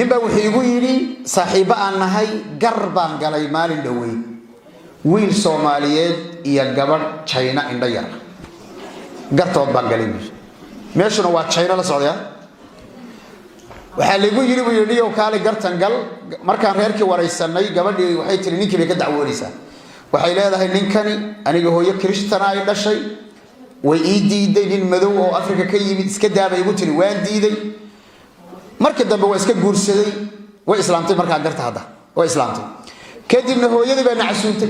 ninba wuxuu igu yiri saaxiibo aan nahay garbaan galay maalin dhaweey wiil Soomaaliyeed iyo gabadh China indha yar gartood baan galay meeshuna waa China la socdaa waxa lagu yiri buu yiri kaale gartan gal markaan reerkii wareysanay gabadhii waxay tiri ninkii bay ka dacwoonaysaa waxay leedahay ninkani aniga hooyo Kristana ay dhashay way ii diiday nin madow oo Afrika ka yimid iska daabay igu tiri waan diiday markii dambe waa iska guursaday way islaamtay markaa garta hadda way islaamtay kadibna hooyadii baa nacsuuntay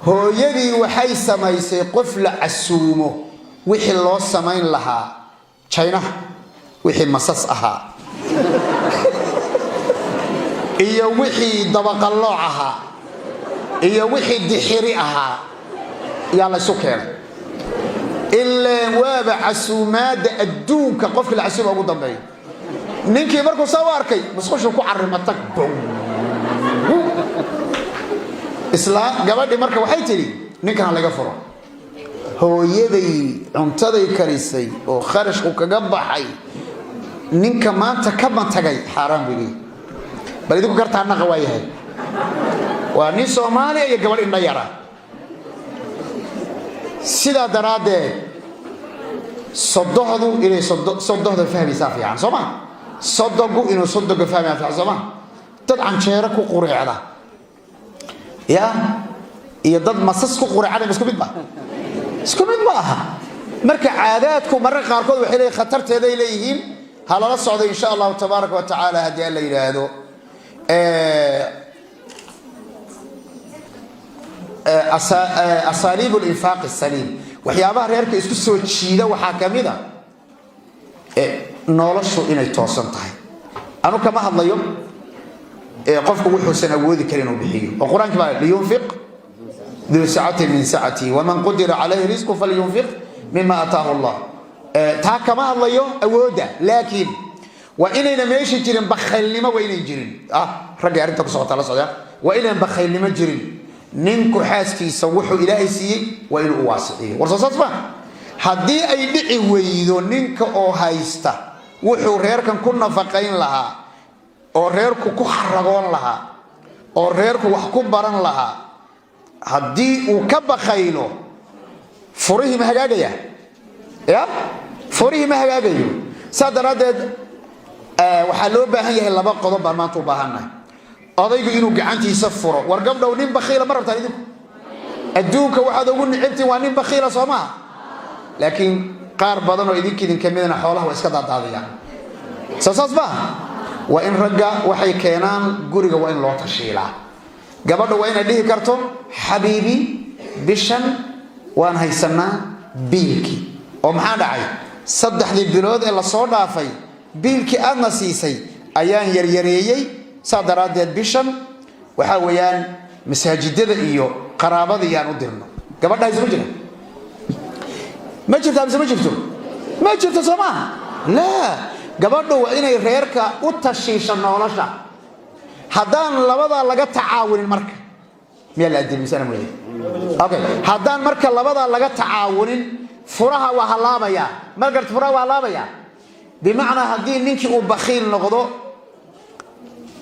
hooyadii waxay samaysay qof la casuumo wixii loo samayn lahaa China wixii masas ahaa iyo wixii dabaqalooc ahaa iyo wixii dixiri ahaa yaa la isu keenay ilaa waaba casuumaada adduunka qofka la casuumo ugu dambeeyo ninkii markuu soo arkay musqushu ku carrimatay islaam gabadhi marka waxay tiri ninkan laga furo hooyaday cuntaday karisay oo kharashku kaga baxay ninka maanta ka bantagay xaraan bigi bal idinku gartaa naqa waayahay waa nin Soomaali iyo gabadh indha yara sida daraadee sodohdu inay sodohda fahmaysaa fiican Soomaa صدقوا إنه صدق فهم في عظمة تدعم شيرك وقرعة يا ضد مصصك وقرعة بس كميت بقى مركع عاداتكم مرة قاركود وحيلة خطرت هذا إليهم هلا نصعد إن شاء الله تبارك وتعالى هدي الله إلى هذا أساليب الإنفاق السليم وحيابها ريرك يسكسوا تشيدا وحاكمي ذا noloshu inay toosan tahay anu kama hadlayo qofku wuxuu sanawoodi karin oo bixiyo oo quraanka baa liyunfiq dhu sa'ati min sa'ati wa man qadira alayhi rizqu falyunfiq mimma ataahu Allah ta kama hadlayo awooda laakiin wa inayna meeshi jirin bakhaylnimo wa inay jirin ragga arinta ku socota la socda wa inaan bakhaylnimo jirin ninku xaaskiisa wuxuu ilaahay siiyay wa inuu waasixiyo warsaasba haddii ay dhici weydo ninka oo haysta wuxuu reerkan ku nafaqayn lahaa oo reerku ku xaragoon lahaa oo reerku wax ku baran lahaa haddii uu ka bakhaylo furihi ma hagaagaya ya furihi ma hagaagayo sadaradeed waxa loo baahan yahay laba qodob baan maanta u baahannahay odaygu inuu gacantiisa furo war gabdhow nin bakhiila ma rabtaan idinku adduunka waxaad ugu nicibtiin waa nin bakhiila Soomaa laakiin qaar badan oo idin kamidna xoolaha waa iska daadadayaan saasba waa in ragga waxay keenaan guriga waa in loo tashiilaa gabadha waa in dhihi karto habiibi bishan waan haysanaa biilki oo maxaa dhacay saddexdii bilood ee la soo dhaafay biilki aadna siisay ayaan yaryareeyay saadaradeed bishan waxa weeyaan masaajidada iyo qaraabada yaan u dirno gabadha isma jira ما جبت سما لا gabadhu waa inay reerka u tashiisho nolosha hadaan labada laga tacaawunin marka meel adilmisana mooyee okay hadaan marka labada laga tacaawunin furaha waa halaabaya marka furaha waa halaabaya bimaana hadii ninkii uu bakhiil noqdo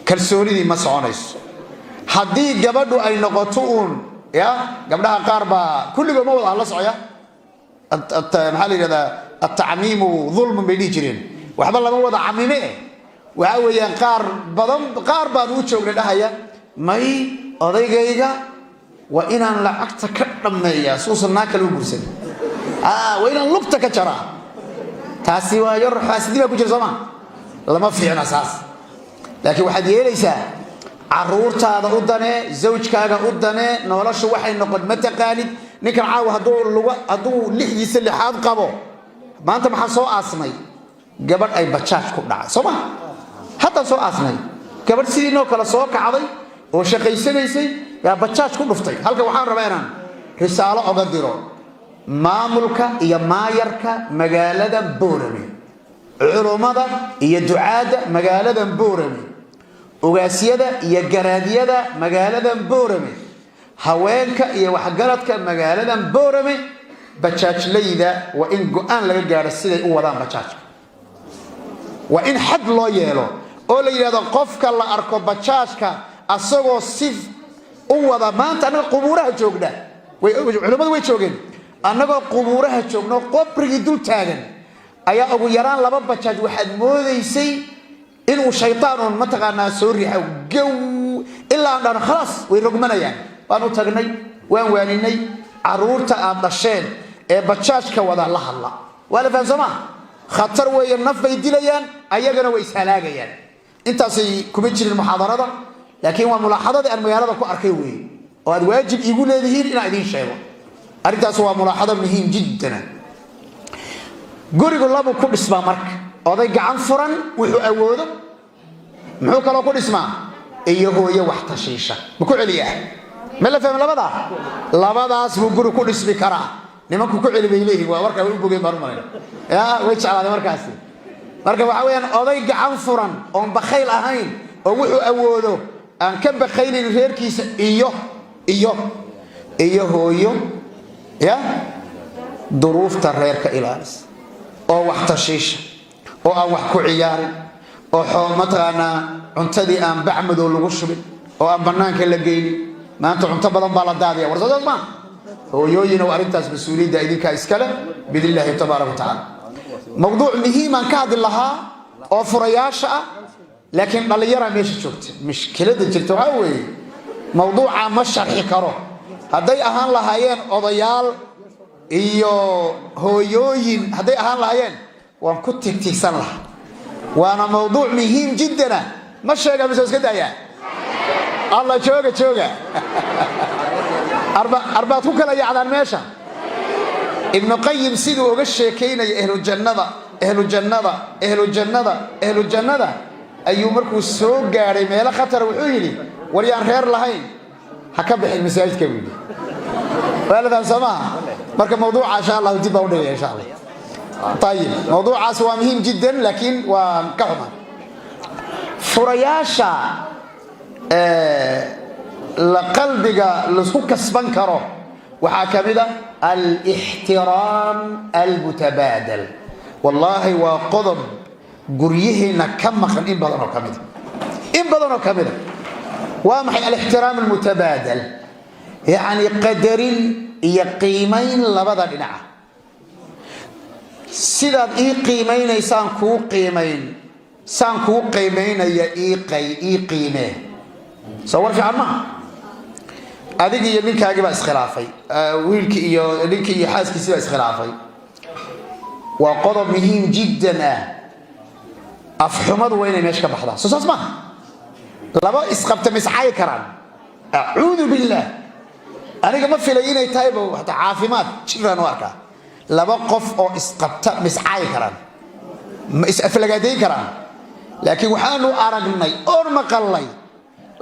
kalsoonidii ma soconayso hadii gabadhu ay noqoto ya gabdhaha qaar ba kulligood ma wada la socya maxaa la yiraahdaa at-ta'miim dhulm bay jireen waxba lama wada camime waxa weeyaan qaar baan u joognay dhahaya may odaygayga wa inaan lacagta ka dhameeyaa suusanaa kala u gursan waa inaan lugta ka jaraa taasi waa yar xaasidii ku jira Soomaa lama fiicna saas laakiin waxaad yeelaysaa caruurtaada u dane zawjkaaga u dane noloshu waxay noqon ma taqaanid ninkan caawa haduu lixdiisa lixaad qabo maanta maxaa soo aasmay gabadh ay bajaaj ku dhacay Soomaa hadda soo aasmay gabadh sidii noo kala soo kacday oo shaqaysanaysay yaa bajaaj ku dhuftay halka waxaan rabaa inaan risaalo oga diro maamulka iyo maayarka magaalada Boorame culumada iyo ducaada magaalada Boorame ogaasiyada iyo garaadiyada magaalada Boorame haweenka iyo waxgaradka magaalada Boorame bajaajlayda waa in go'aan laga gaaro siday u wadaan bajaajka waa in xad loo yeelo oo la yiraahdo qofka la arko bajaajka asagoo si u wada maanta anaga qubuuraha joogna culimadu way joogeen annagoo qubuuraha joogno qobrigi dul taagan ayaa ugu yaraan laba bajaaj waxaad moodaysay inuu shaytaan ma taqaanaa soo riixo gow ilaa aan dhan khalaas way rogmanayaan waan u tagnay waan waaninay caruurta aad dhasheen ee bajaajka wada la hadla wala fahamsama khatar weeye naf bay dilayaan ayagana way ishalaagayaan intaasay kuma jirin muxaadarada laakiin waa mulaaxadada aan magaalada ku arkay weeye oo aad waajib igu leedihiin inaan idin sheego arintaas waa mulaaxada muhiim jiddan gurigu laba ku dhismaa marka oday gacan furan wuxuu awoodo muxuu kala ku dhismaa iyo hooyo wax tashiisha ma ku celiyaa ma la fahmo labadaas buu guri ku dhismi karaa nimanku ku celi bay leeyihiin waa markaa way u bogeen baan u malayn way jeclaadeen markaasi marka waxa weeyaan oday gacan furan oon bakhayl ahayn oo wuxuu awoodo aan ka bakhaylin reerkiisa iyo hooyo duruufta reerka ilaalis oo wax tashiisha oo aan wax ku ciyaarin oo mataqaanaa cuntadii aan bacmadow lagu shubin oo aan bannaanka la geynin maanta cunto badan baa la daadiya warsadood ma hooyooyin oo arrintaas mas-uuliyadda idinkaa iskale biidnillaahi tabaaraka watacaala mawduuc muhiimaan ka hadli lahaa oo furayaasha ah laakiin dhallinyaraa meesha joogta mushkilada jirta waxaa weeye mawduuca ma sharxi karo hadday ahaan lahaayeen odayaal iyo hooyooyin hadday ahaan lahaayeen waan ku tigtigsan lahaa waana mawduuc muhiim jiddana ma sheega mise iska daayaa alla jooga arbaad ku kala yaacdaan meesha ibnu qayim siduu uga sheekaynaya ahlu jannada ayuu markuu soo gaadhay meelo khatar wuxuu yidhi war yaan reer lahayn ha ka bixin masaajidka buu yidhi waaladan samaha marka mawduuca insha Allah dib u dhigay insha Allah طيب موضوعaas waa muhiim jiddan laakiin waa ka xumaan furayaasha la qalbiga la isku kasban karo waxa kamida al-ihtiram al-mutabadal wallahi waa qodob guryaheena ka maqan in badan oo kamida waa maxay al-ihtiram al-mutabadal yani qadarin iyo qiimayn labada dhinac sidaad ii qiimeynaysaan kuu qiimeynaya ii qiimee soo war fiican maaha adig iyo ninkaagii baa iskhilaafay wiilkii iyo ninkii iyo xaaskiisii baa iskhilaafay waa qodob muhiim jiddan ah afxumadu waa inay meesha ka baxdaa soo saas maaha laba isqabta miscaayi karaan acuudu billaah aniga ma filay inay tahay caafimaad jiraan u arkaa laba qof oo isqabta miscaayi karaan ma is-aflagaadayn karaan laakiin waxaanu aragnay oon maqalnay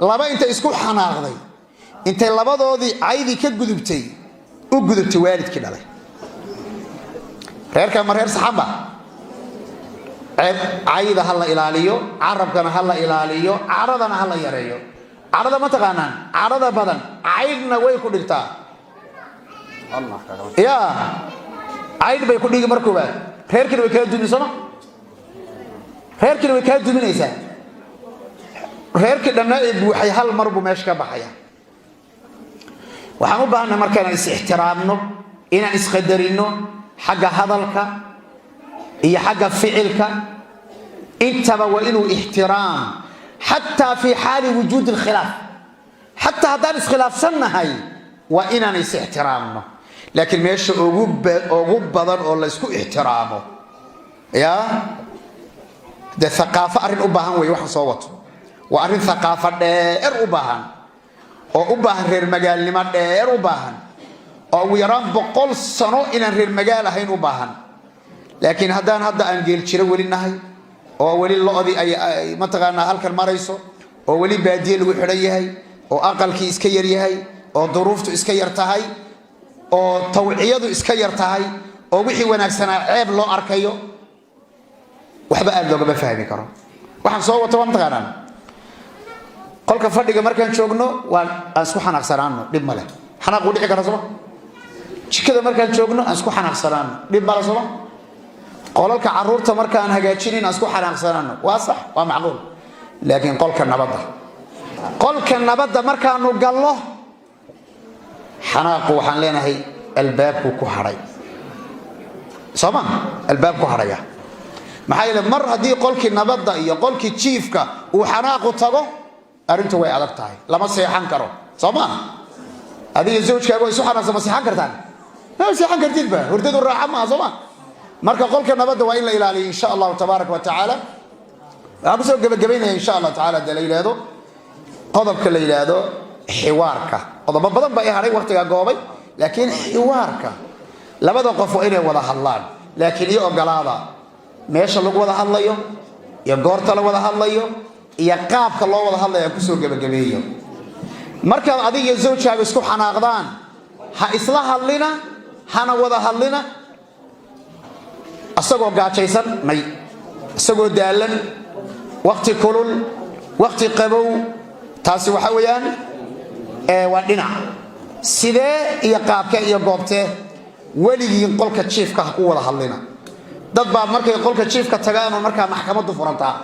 laba intay isku xanaaqday intay labadoodii caydii ka gudubtay u gudubtay waalidkii dhalay reerka ma reer saxaba cayda ha la ilaaliyo carabkana ha la ilaaliyo caradana ha la yareeyo carada ma taqaanaan carada badan caydna way ku dhigtaa cayd bay ku dhigi markuuba reerkina way kala duminsama reerkina way kala duminaysaa reerkii dhanna ee buuxay hal mar buu meesha ka baxaya waxaan u baahnaa marka inaan is-ixtiraamno inaan isqadarino xagga hadalka iyo xagga ficilka intaba waa inuu ixtiraam xataa fi xaali wujuudi alkhilaaf xataa haddaan iskhilaafsannahay waa inaan is-ixtiraamno laakiin meesha ugu badan oo la isku ixtiraamo de thaqaafo arrin u baahan weeye waxaan soo wato waa arrin thaqaafo dheer u baahan oo u baahan reer magaalnimo dheer u baahan oo ugu yaraan 100 sano inaan reer magaal ahayn u baahan laakiin haddaan hadda aan geel jiro weli nahay oo weli lo'dii ay mataqaanaa halkan marayso oo weli baadiye lagu xidhan yahay oo aqalkii iska yar yahay oo duruuftu iska yar tahay oo tawciyadu iska yar tahay oo wixii wanaagsanaa ceeb loo arkayo waxba aad looga fahmi karo waxaan soo wato waan taqaanaan qolka fadhiga markaan joogno waan isku xanaaqsanaano dib male xanaaq u dhici kara soo jikada markaan joogno aan isku xanaaqsanaano dib male soo qolalka caruurta markaan hagaajinin aan isku xanaaqsanaano waa sax waa macquul laakiin qolka nabadda markaanu gallo xanaaqu waxaan leenahay albaabku ku haray sama albaabku haraya maxaa yeelay mar haddii qolkii nabadda iyo qolkii jiifka uu xanaaqu tago arrintu way adag tahay lama seexan karo sama adiga zawjkaaga way isu xanaaqsan ma seexan kartaan ma seexan kartidba hurdadu raaxa ma sama marka qolka nabadda waa in la ilaaliyo insha Allah tabaaraka wa taala waxaan soo gabagabaynaa insha Allah taala daliilado qodobka la yiraahdo xiwaarka qodobo badan baa haray waqtiga goobay laakiin xiwaarka labada qof waa inay wada hadlaan laakiin iyo ogolaada meesha lagu wada hadlayo iyo goorta la wada hadlayo iyo qaabka loo wada hadlayo ku soo gabagabeeyo marka adiga zawjaaga isku xanaaqdaan ha isla hadlina hana wada hadlina asagoo gaajaysan may asagoo daalan waqti kulul waqti qabow taasi waxa weeyaan waa dhinac sidee iyo qaabka iyo goobtee waligiin qolka jiifka ku wada hadlina dad baa markay qolka jiifka tagaan marka maxkamadu furantaa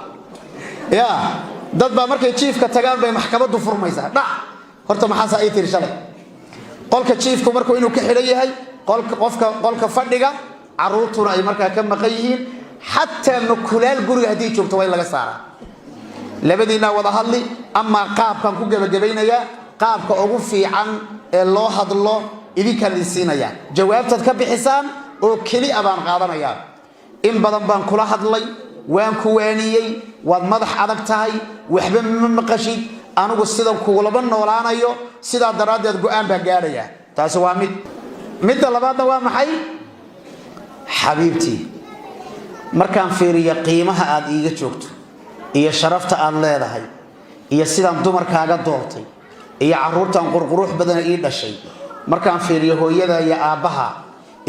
dad baa markay jiifka tagaan bay maxkamadu furmaysaa horta maxaa ay tiri shalay qolka jiifku markuu inuu ka xiran yahay qolka fadhiga caruurtuna ay markaa ka maqan yihiin hatta makulaal guriga hadii joogto way laga saaraa labadiina wada hadli ama qaabkan ku gabagabaynaya qaabka ugu fiican ee loo hadlo idinka lisinaya jawaabtad ka bixisaan oo kali abaan qaadanaya in badan baan kula hadlay waan ku waaniyay waad madax adag tahay waxba ma maqashid anigu sidan kuulaba noolaanayo sida daraadeed go'aan baa gaaraya taas waa mid labaadna waa maxay xabiibti markaan fiiriyo qiimaha aad iiga joogto iyo sharafta aad leedahay iyo sidaan dumarkaaga doortay iyo caruurtan qurqurux badan ee dhashay markaan fiiriyo hooyada iyo aabaha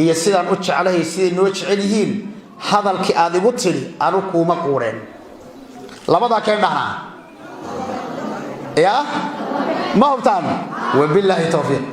iyo sidaan u jecelahay sidii noo jecel yihiin hadalkii aad igu tiri anu kuma quureen labada keen dhahnaa ma hubtaan wabillahi tawfiiq